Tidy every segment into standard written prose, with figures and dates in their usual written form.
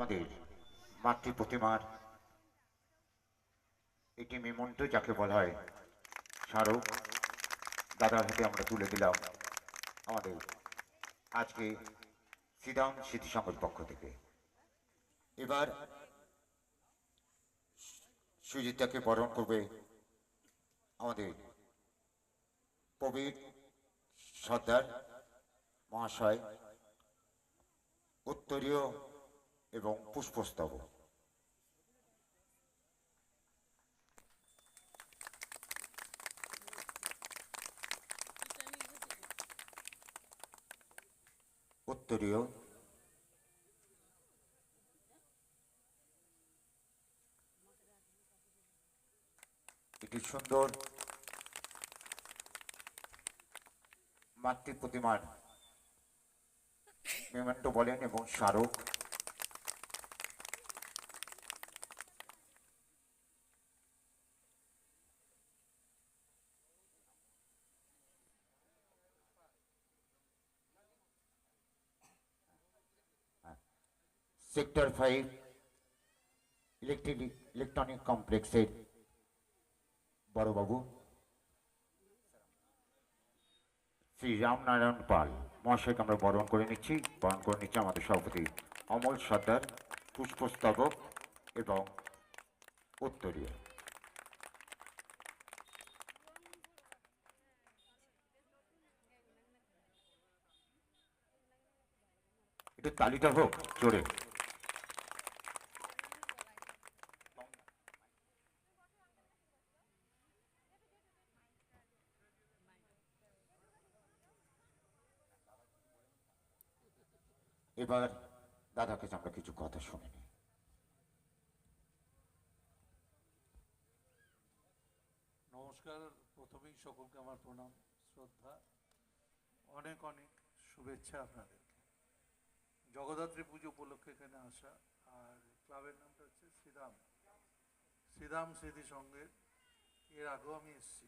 আমাদের মাতৃ প্রতিমার একটি মেমন্টো যাকে বলা হয় স্মারক দাদার হাতে আমরা তুলে দিলাম আমাদের আজকে শ্রীরাম স্মৃতি সংঘের পক্ষ থেকে। এবার সুজিতাকে বরণ করবে আমাদের প্রবীর সর্দার মহাশয়, উত্তরীয় এবং পুষ্পস্তবক। উত্তরীয় একটি সুন্দর মাতৃ প্রতিমার মেমেন্টো বলেন এবং স্মারক। সেক্টর 5 ইলেকট্রনিক কমপ্লেক্সের বড়বাবু শ্রী রামনারায়ণ পাল মহাশয়কে আমরা বরণ করে নিচ্ছি আমাদের সভাপতি অমল সর্দার, পুষ্পস্তবক এবং উত্তরীয়। একটু তালিটা হোক জোরে। এবার দাদার কাছে আমরা কিছু কথা শুনে নিই। নমস্কার। প্রথমেই সকলকে আমার প্রণাম, শ্রদ্ধা, অনেক অনেক শুভেচ্ছা আপনাদেরকে। জগদ্ধাত্রী পুজো উপলক্ষে এখানে আসা, আর ক্লাবের নামটা হচ্ছে শ্রীরাম স্মৃতি সংঘের। এর আগেও আমি এসেছি,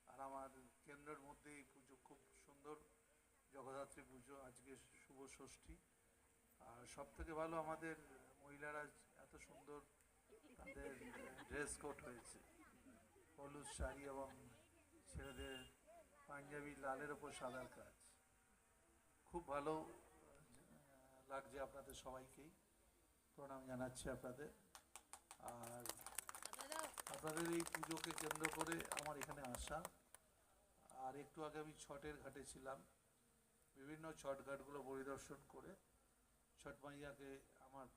আর আমার কেন্দ্রের মধ্যে এই পুজো খুব সুন্দর, জগদ্ধাত্রী পুজো। আজকে শুভ ষষ্ঠী, আর সব থেকে ভালো আমাদের মহিলারা এত সুন্দর তাদের ড্রেস কোড হয়েছে, হলুদ শাড়ি এবং ছেলেদের পাঞ্জাবি, লালের ওপর সাদার কাজ। খুব ভালো লাগছে আপনাদের সবাইকেই প্রণাম জানাচ্ছি আপনাদের। আর আপনাদের এই পুজোকে কেন্দ্র করে আমার এখানে আসা। আর একটু আগে আমি ছটের ঘাটে ছিলাম, বিভিন্ন ছট ঘাটগুলো পরিদর্শন করে ছট মাইয়াকে আমার